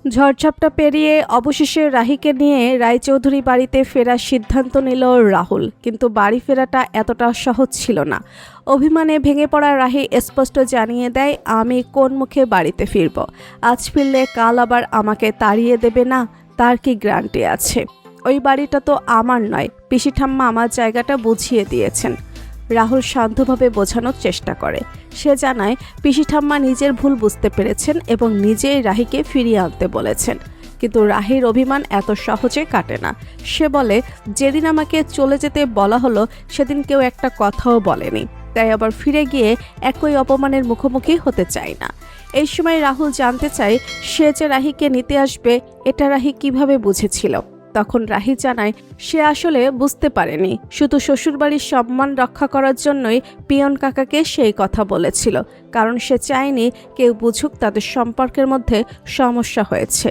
ঝড়ঝাপটা পেরিয়ে অবশেষে রাহিকে নিয়ে রায়চৌধুরী বাড়িতে ফেরার সিদ্ধান্ত নিল রাহুল। কিন্তু বাড়ি ফেরাটা এতটা সহজ ছিল না। অভিমানে ভেঙে পড়া রাহি স্পষ্ট জানিয়ে দেয়, আমি কোন মুখে বাড়িতে ফিরব? আজ ফিরলে কাল আবার আমাকে তাড়িয়ে দেবে না? তার কি গ্যারান্টি আছে? ওই বাড়িটা তো আমার নয়, পিসি ঠাম্মা আমার জায়গাটা বুঝিয়ে দিয়েছেন। রাহুল শান্তভাবে বোঝানোর চেষ্টা করে। সে জানায় পিসি ঠাম্মা নিজের ভুল বুঝতে পেরেছেন এবং নিজেই রাহিকে ফিরিয়ে আনতে বলেছেন। কিন্তু রাহির অভিমান এত সহজে কাটে না। সে বলে, যেদিন আমাকে চলে যেতে বলা হলো সেদিন কেউ একটা কথাও বলেনি, তাই আবার ফিরে গিয়ে একই অপমানের মুখোমুখি হতে চাই না। এই সময় রাহুল জানতে চায়, সে যে রাহিকে নিতে আসবে এটা রাহি কিভাবে বুঝেছিল। তখন রাহি জানায়, সে আসলে বুঝতে পারেনি, শুধু শ্বশুরবাড়ির সম্মান রক্ষা করার জন্যই পিয়ন কাকাকে সেই কথা বলেছিল, কারণ সে চায়নি কেউ বুঝুক তাদের সম্পর্কের মধ্যে সমস্যা হয়েছে।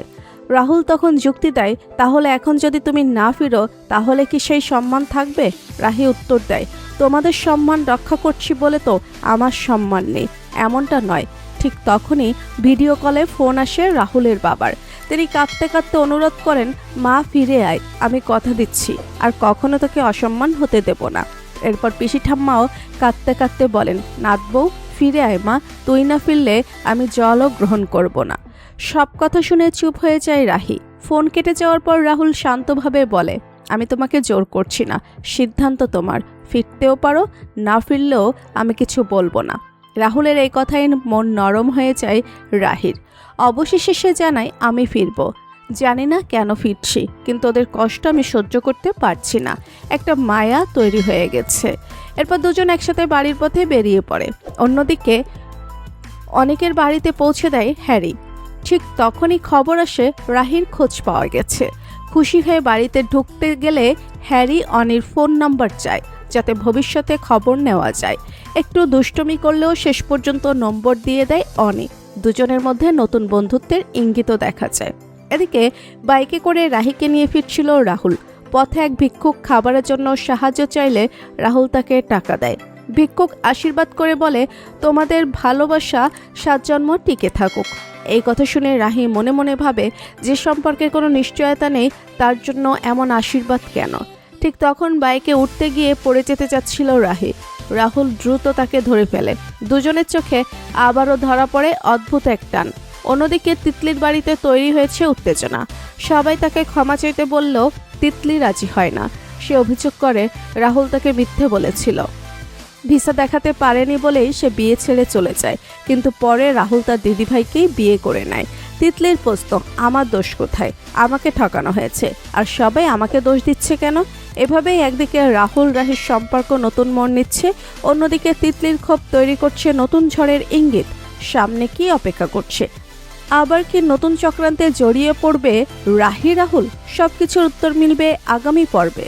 রাহুল তখন যুক্তি দেয়, তাহলে এখন যদি তুমি না ফিরো তাহলে কি সেই সম্মান থাকবে? রাহি উত্তর দেয়, তোমাদের সম্মান রক্ষা করছি বলে তো আমার সম্মান নেই, এমনটা নয়। ঠিক তখনই ভিডিও কলে ফোন আসে রাহুলের বাবার। তিনি কাঁদতে কাঁদতে অনুরোধ করেন, মা ফিরে আয়, আমি কথা দিচ্ছি আর কখনো তোকে অসম্মান হতে দেব না। এরপর পিসি ঠাম্মাও কাঁদতে কাঁদতে বলেন, নাতবউ ফিরে আয় মা, তুই না ফিরলে আমি জলও গ্রহণ করব না। সব কথা শুনে চুপ হয়ে যায় রাহি। ফোন কেটে যাওয়ার পর রাহুল শান্তভাবে বলে, আমি তোমাকে জোর করছি না, সিদ্ধান্ত তোমার, ফিরতেও পারো, না ফিরলেও আমি কিছু বলবো না। রাহুলের এই কথায় মন নরম হয়ে যায় রাহির। অবশেষে সে জানায়, আমি ফিরব, জানি না কেন ফিরছি, কিন্তু ওদের কষ্ট আমি সহ্য করতে পারছি না। একটা মায়া তৈরি হয়ে গেছে। এরপর দুজন একসাথে বাড়ির পথে বেরিয়ে পড়ে। অন্যদিকে অনেকের বাড়িতে পৌঁছে দেয় হ্যারি। ঠিক তখনই খবর আসে রাহির খোঁজ পাওয়া গেছে। খুশি হয়ে বাড়িতে ঢুকতে গেলে হ্যারি অনির ফোন নাম্বার চায়, যাতে ভবিষ্যতে খবর নেওয়া যায়। একটু দুষ্টুমি করলেও শেষ পর্যন্ত নম্বর দিয়ে দেয় অনি। দুজনের মধ্যে নতুন বন্ধুত্বের ইঙ্গিতও দেখা যায়। এদিকে বাইকে করে রাহিকে নিয়ে ফিরছিল রাহুল। পথে এক ভিক্ষুক খাবারের জন্য সাহায্য চাইলে রাহুল তাকে টাকা দেয়। ভিক্ষুক আশীর্বাদ করে বলে, তোমাদের ভালোবাসা 7 জন্ম টিকে থাকুক। এই কথা শুনে রাহি মনে মনে ভাবে, যে সম্পর্কের কোনো নিশ্চয়তা নেই তার জন্য এমন আশীর্বাদ কেন। ঠিক তখন বাইকে উঠতে গিয়ে পড়ে যেতে যাচ্ছিল রাহি। রাহুল দ্রুত তাকে ধরে ফেলে। দুজনের চোখে আবারও ধরা পড়ে অদ্ভুত এক টান। অন্যদিকে তিতলির বাড়িতে তৈরি হয়েছে উত্তেজনা। সবাই তাকে ক্ষমা চাইতে বললেও তিতলি রাজি হয় না। সে অভিযোগ করে রাহুল তাকে মিথ্যে বলেছিল, ভিসা দেখাতে পারেনি বলেই সে বিয়ে ছেড়ে চলে যায়। কিন্তু পরে রাহুল তার দিদিভাইকেই বিয়ে করে নেয়। তিতলির প্রশ্ন, আমার দোষ কোথায়? আমাকে ঠকানো হয়েছে আর সবাই আমাকে দোষ দিচ্ছে কেন? এভাবেই একদিকে রাহুল রাহির সম্পর্ক নতুন মোড় নিচ্ছে, অন্যদিকে তিতলির ক্ষোভ তৈরি করছে নতুন ঝড়ের ইঙ্গিত। সামনে কি অপেক্ষা করছে? আবার কি নতুন চক্রান্তে জড়িয়ে পড়বে রাহি রাহুল? সবকিছুর উত্তর মিলবে আগামী পর্বে।